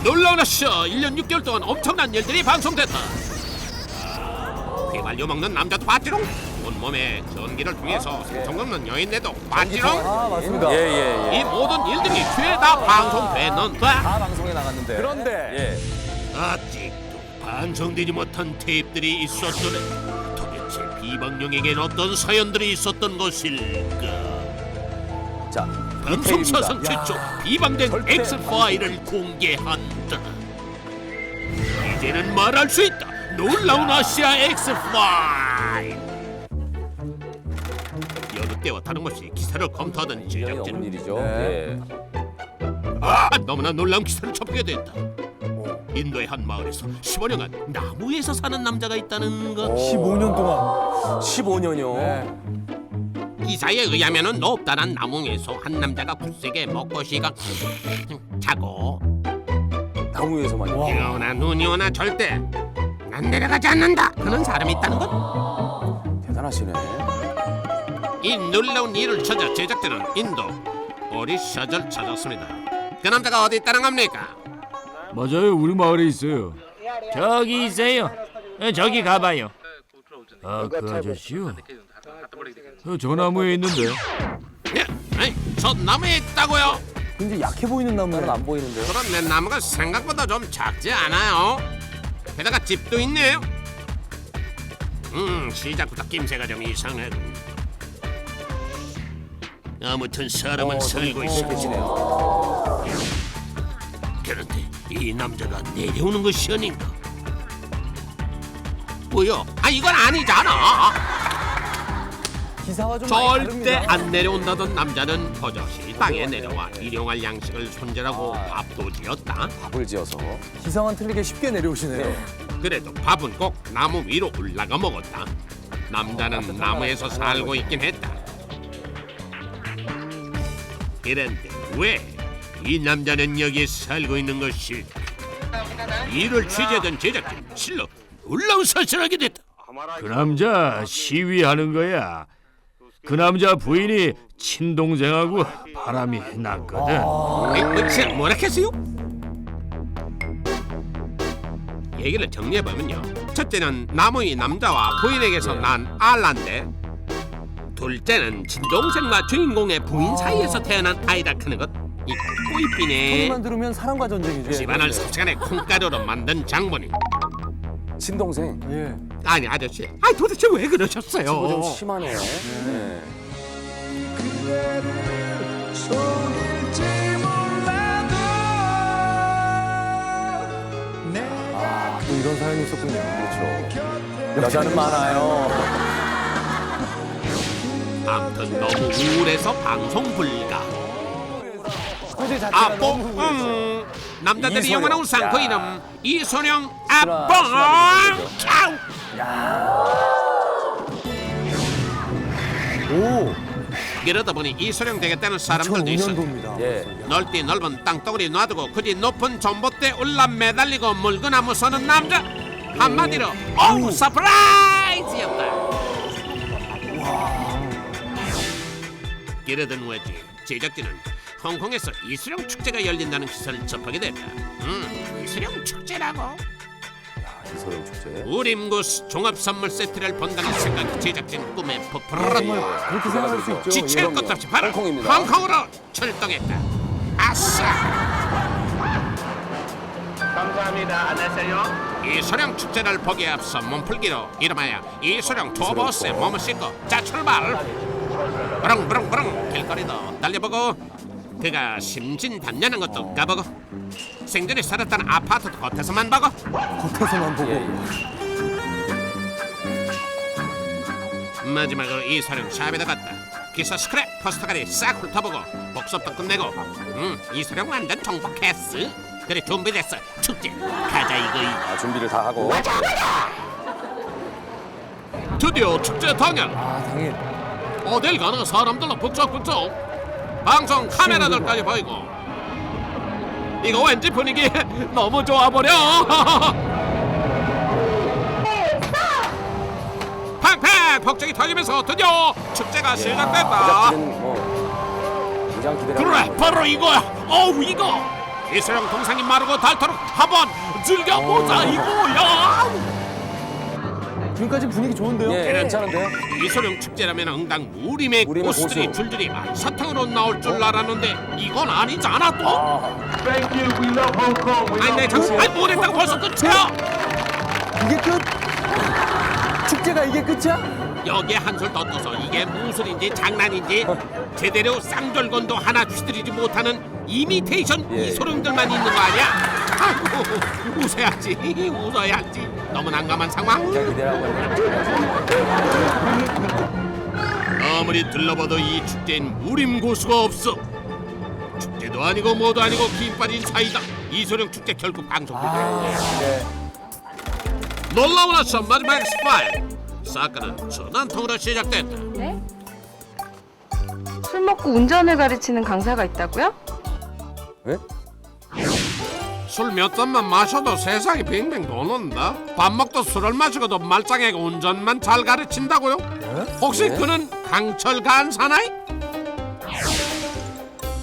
놀라운 아시아 1년 6개월 동안 엄청난 일들이 방송됐다. 휘발유 먹는 남자도 봤지롱. 온몸에 전기를 통해서 생성 없는 여인네도 봤지롱. 아, 맞습니다. 이 모든 일들이 죄다 방송됐는데 다 방송에 나갔는데. 그런데 아직도 방송되지 못한 테이프들이 있었더래. 도대체 비방용에겐 어떤 사연들이 있었던 것일까? 자, 방송사상 최초 비방된 절대 X파일을 공개한다. 이제는 말할 수 있다. 놀라운 아시아 X파일. 여느 때와 다른 것이 기사를 검토하던 인연이 없는 제작진은 일이죠. 네. 너무나 놀라운 기사를 접하게 됐다. 인도의 한 마을에서 15년간 나무에서 사는 남자가 있다는 것. 15년 동안. 15년이요. 네. 기사에 의하면은 높다란 나무에서 한 남자가 굳세게 먹고 쉬가 자고 나무 위에서만요. 와. 비가 오나 눈이 오나 절대 난 내려가지 않는다 그런 사람이 있다는 것. 대단하시네. 이 놀라운 일을 찾아 제작진은 인도 오리샤를 찾았습니다. 그 남자가 어디 있다는 겁니까? 맞아요, 우리 마을에 있어요. 저기 있어요. 저기 가봐요. 아, 그 아저씨요? 저 나무에 있는데. 예, 아니, 저 나무에 있다고요? 굉장히 약해 보이는 나무는 나는 안 보이는데요. 그런데 나무가 생각보다 좀 작지 않아요? 게다가 집도 있네요. 시작부터 낌새가 좀 이상하군. 아무튼 사람은 살고 있어. 계시네요. 그런데 이 남자가 내려오는 것이 아닌가? 뭐야? 이건 아니잖아. 기사와 좀 많이 절대 다릅니다. 안 내려온다던 남자는 버젓이 땅에 내려와 일용할 양식을 손질하고 밥도 지었다. 밥을 지어서. 기사와는 틀리게 쉽게 내려오시네요. 그래도 밥은 꼭 나무 위로 올라가 먹었다. 남자는 나무에서 살고 있긴 했다. 그런데 왜 이 남자는 여기에 살고 있는 것일까? 이를 취재하던 제작진 실로 놀라운 사실을 하게 됐다. 그 남자 시위하는 거야. 그 남자 부인이 친동생하고 바람이 났거든. 뭐라 했어요? 얘기를 정리해보면요, 첫째는 나무의 남자와 부인에게서 난 알란데, 둘째는 친동생과 주인공의 부인 사이에서 태어난 아이다 크는 것. 이거 꼬이삐네. 소리만 들으면 사랑과 전쟁이죠. 집안을 삽시간에 콩가루로 만든 장모님. 친동생. 예. 아니 아저씨, 도대체 왜 그러셨어요? 그거 좀 심하네요. 네. 아, 또 이런 사연이 있었군요. 그렇죠. 여자는 많아요. 아무튼 너무 우울해서 방송 불가. 소재 자체가 너무 아뽕. 우울했어요. 남자들이 이소룡. 영원한 우상코 야. 이름 이소룡 실화, 아뽕. 실화 오, 이러다 보니 이소룡 되겠다는 사람들도 있어. 2005년도입니다. 예. 넓디 넓은 땅덩어리 놔두고 굳이 높은 전봇대 올라 매달리고 물구나무 서는 남자. 한마디로 오 서프라이즈였다. 이러던 외지 제작진은 홍콩에서 이수룡 축제가 열린다는 기사를 접하게 됐다. 이수룡 축제라고? 이소룡 축제. 우림구스 종합 선물 세트를 본다는 생각이 제작진 꿈에 정말 부풀었다. 그렇게 생각할 수 있죠. 지체할 예, 것 없이 바로 홍콩입니다. 홍콩으로 출동했다. 아싸! 감사합니다. 안녕하세요. 이소룡 축제를 보기에 앞서 몸풀기로 이름하여 이소룡 투어버스에 투어. 몸을 싣고 자 출발! 부릉부릉부릉 길거리도 달려보고 그가 심진단련한 것도 가보고 생전에 살았던 아파트도 겉에서만 보고 겉에서만 보고. 예, 예. 마지막으로 이소룡 샵에다 갔다. 기사 스크랩 포스터까지 싹 훑어보고 복습도 끝내고 이소룡 완전 정복했어. 그래 준비됐어. 축제 가자 이거이. 준비를 다 하고. 드디어 축제 당일. 아, 당일. 어딜 가나 사람들로 북적북적. 방송 카메라들까지 보이고. 이거 왠지 분위기 너무 좋아버려. 팡팡 폭죽이 터지면서 드디어 축제가 시작됐다. 제작진은 뭐 굉장히 기대가. 그래 바로 이거야. 어우 이거 이소룡 동상이 마르고 닳도록 한번 즐겨보자 이거야. 지금까지 분위기 좋은데요? 예, 괜찮은데요? 이소룡 축제라면 응당 무림의 무림의 고수들이 고수. 줄줄이 사탕으로 나올 줄 알았는데 이건 아니잖아 또. Thank you. We love Hong Kong. We 아니 love 내 정신 아니 뭘 했다고 벌써 끝이야. 이게 끝? 축제가 이게 끝이야? 여기에 한술 더 떠서 이게 무술인지 장난인지 제대로 쌍절곤도 하나 휘두르지 못하는 이미테이션 예. 이소룡들만 있는 거 아니야? 아이고 웃어야지 웃어야지. 너무 난감한 상황. 그냥 기대라고 했는데. 아무리 둘러봐도 이 축제엔 무림 고수가 없어. 축제도 아니고 뭐도 아니고 김 빠진 사이다. 이소룡 축제 결국 방송되네. 놀라운 아침 마지막 스파일. 사건은 전화 통으로 시작됐다. 네? 술 먹고 운전을 가르치는 강사가 있다고요? 예? 술 몇 잔만 마셔도 세상이 빙빙 도는다. 밥 먹도 술을 마시고도 말짱하게 운전만 잘 가르친다고요? 혹시 그는 강철 간사나이?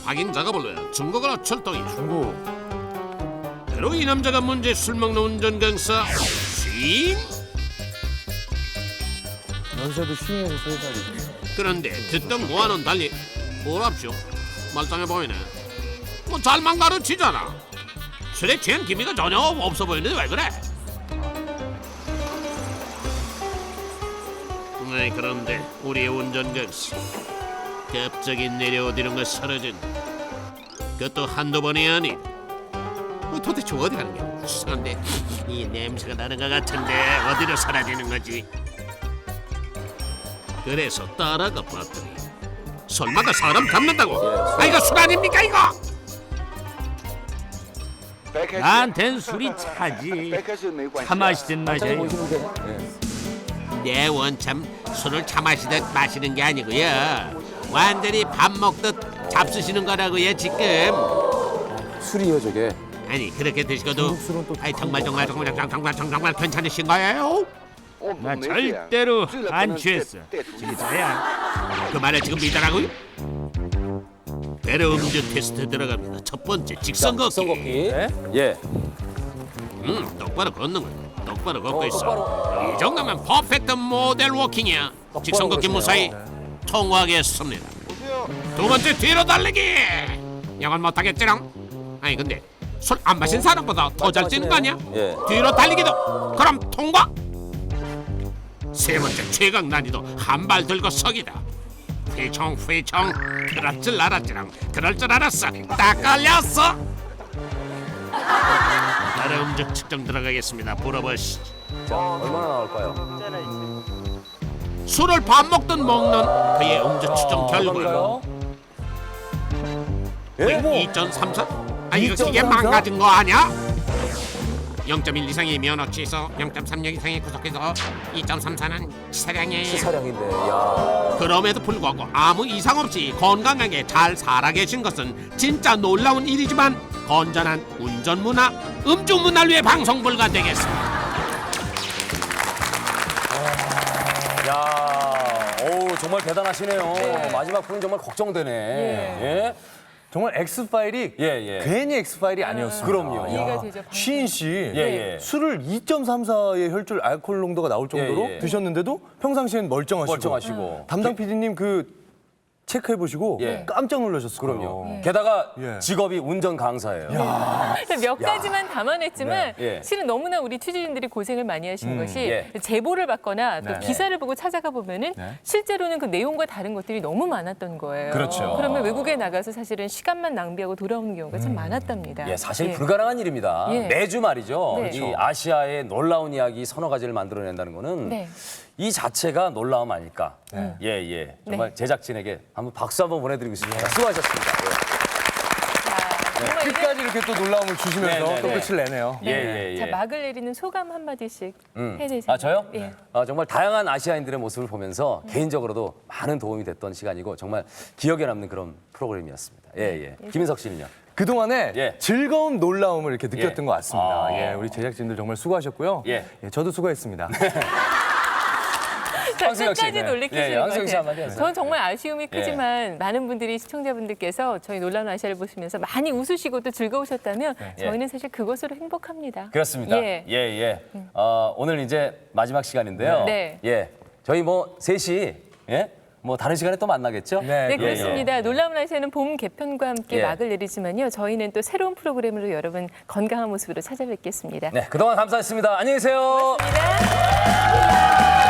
확인 작업을 위해 중국으로 출동이다. 바로 이 남자가 문제 술 먹는 운전 강사 쉰. 연세도 쉰 3살이지. 그런데 듣던 고와는 달리 뭐랍쇼? 말짱해 보이네. 뭐 잘만 가르치잖아. 술에 취한 기미가 전혀 없어 보이는데 왜 그래? 네, 그런데 우리의 운전강사 갑자기 내려오디는 거 사라진다. 그것도 한두 번이 아니. 도대체 어디 가는 거야? 수상한데 이 냄새가 나는 것 같은데 어디로 사라지는 거지? 그래서 따라가 봤더니 설마 그 사람 잡는다고? 아 이거 술 아닙니까 이거? 나한텐 술이 차지. 차 마시든 마셔요. 보시는데. 예. 내 원참 술을 차 마시듯 마시는 게 아니고요. 완전히 밥 먹듯 잡수시는 거라고요 지금. 술이요 저게. 아니 그렇게 드시고도 술은 또 아이 정말 괜찮으신 거예요? 나 절대로 안 취했어. 진짜야. 그 말을 지금 믿으라고요? 배려 음주 테스트 들어갑니다. 첫 번째 직선 걷기. 선곡기. 예. 똑바로 걷는 거야. 똑바로 걷고 있어. 이 정도면 퍼펙트 모델 워킹이야. 직선 걷기 무사히 통과하겠습니다. 두 번째 뒤로 달리기. 이건 못하겠지롱. 아니 근데 술 안 마신 사람보다 더 잘 뛰는 거 아니야? 예. 뒤로 달리기도 그럼 통과. 세 번째 최강 난이도 한 발 들고 서기다. 휘청 그럴 줄 알았지랑 그럴 줄 알았어. 딱 걸렸어. 나의 음주 측정 들어가겠습니다. 물어보시죠. 자, 얼마나 나올까요? 술을 밥 먹든 먹는 그의 음주 측정 결과 얼마인가요? 예? 2.34? 아 이거 2.34? 이게 망가진 거 아니야? 0.1 이상의 면허 취소, 0.36 이상의 구속해서 2.34는 치사량이에요. 치사량인데. 야. 그럼에도 불구하고 아무 이상 없이 건강하게 잘 살아계신 것은 진짜 놀라운 일이지만 건전한 운전 문화, 음주 문화를 위해 방송 불가되겠습니다. 야. 어우, 정말 대단하시네요. 마지막 분은 정말 걱정되네. 예. 정말 X파일이 예, 예. 괜히 X파일이 아니었어요. 그럼요. 이해가 되죠. 시인 씨 예, 예. 술을 2.34의 혈중 알코올 농도가 나올 정도로 예, 예. 드셨는데도 평상시엔 멀쩡하시고 멀쩡하시고. 담당 PD님 그 체크해 보시고 예. 깜짝 놀라셨을 거예요. 그럼요. 게다가 예. 직업이 운전 강사예요. 몇 가지만 담아냈지만 네. 예. 실은 너무나 우리 취재진들이 고생을 많이 하신 것이 예. 제보를 받거나 또 네. 기사를 보고 찾아가 보면은 네. 실제로는 그 내용과 다른 것들이 너무 많았던 거예요. 그렇죠. 그러면 외국에 나가서 사실은 시간만 낭비하고 돌아오는 경우가 참 많았답니다. 예, 사실 예. 불가능한 일입니다. 예. 매주 말이죠. 네. 이 아시아의 놀라운 이야기 서너 가지를 만들어낸다는 거는 네. 이 자체가 놀라움 아닐까. 네. 예, 예. 정말 네. 제작진에게 한번 박수 한번 보내드리고 싶습니다. 수고하셨습니다. 자, 정말 이제 끝까지 이렇게 또 놀라움을 주시면서 네, 네, 또 네. 끝을 내네요. 예, 예, 예. 자, 막을 내리는 소감 한마디씩 해주세요. 아, 저요? 예. 정말 다양한 아시아인들의 모습을 보면서 개인적으로도 많은 도움이 됐던 시간이고 정말 기억에 남는 그런 프로그램이었습니다. 예, 예. 김인석 씨는요? 그동안에 예. 즐거운 놀라움을 이렇게 느꼈던 예. 것 같습니다. 아. 예, 우리 제작진들 정말 수고하셨고요. 예. 저도 수고했습니다. 황수영 씨, 끝까지 네. 놀래키시는 예, 것 황수영 씨 같아요. 한마디 하세요. 저는 정말 아쉬움이 크지만 많은 분들이 시청자분들께서 저희 놀라운 아시아를 보시면서 많이 웃으시고 또 즐거우셨다면 저희는 사실 그것으로 행복합니다. 그렇습니다. 예. 예. 오늘 이제 마지막 시간인데요. 네. 예. 저희 뭐 셋이 예? 뭐 다른 시간에 또 만나겠죠? 네, 그렇습니다. 놀라운 아시아는 봄 개편과 함께 예. 막을 내리지만요. 저희는 또 새로운 프로그램으로 여러분 건강한 모습으로 찾아뵙겠습니다. 네, 그동안 감사했습니다. 안녕히 계세요. 고맙습니다.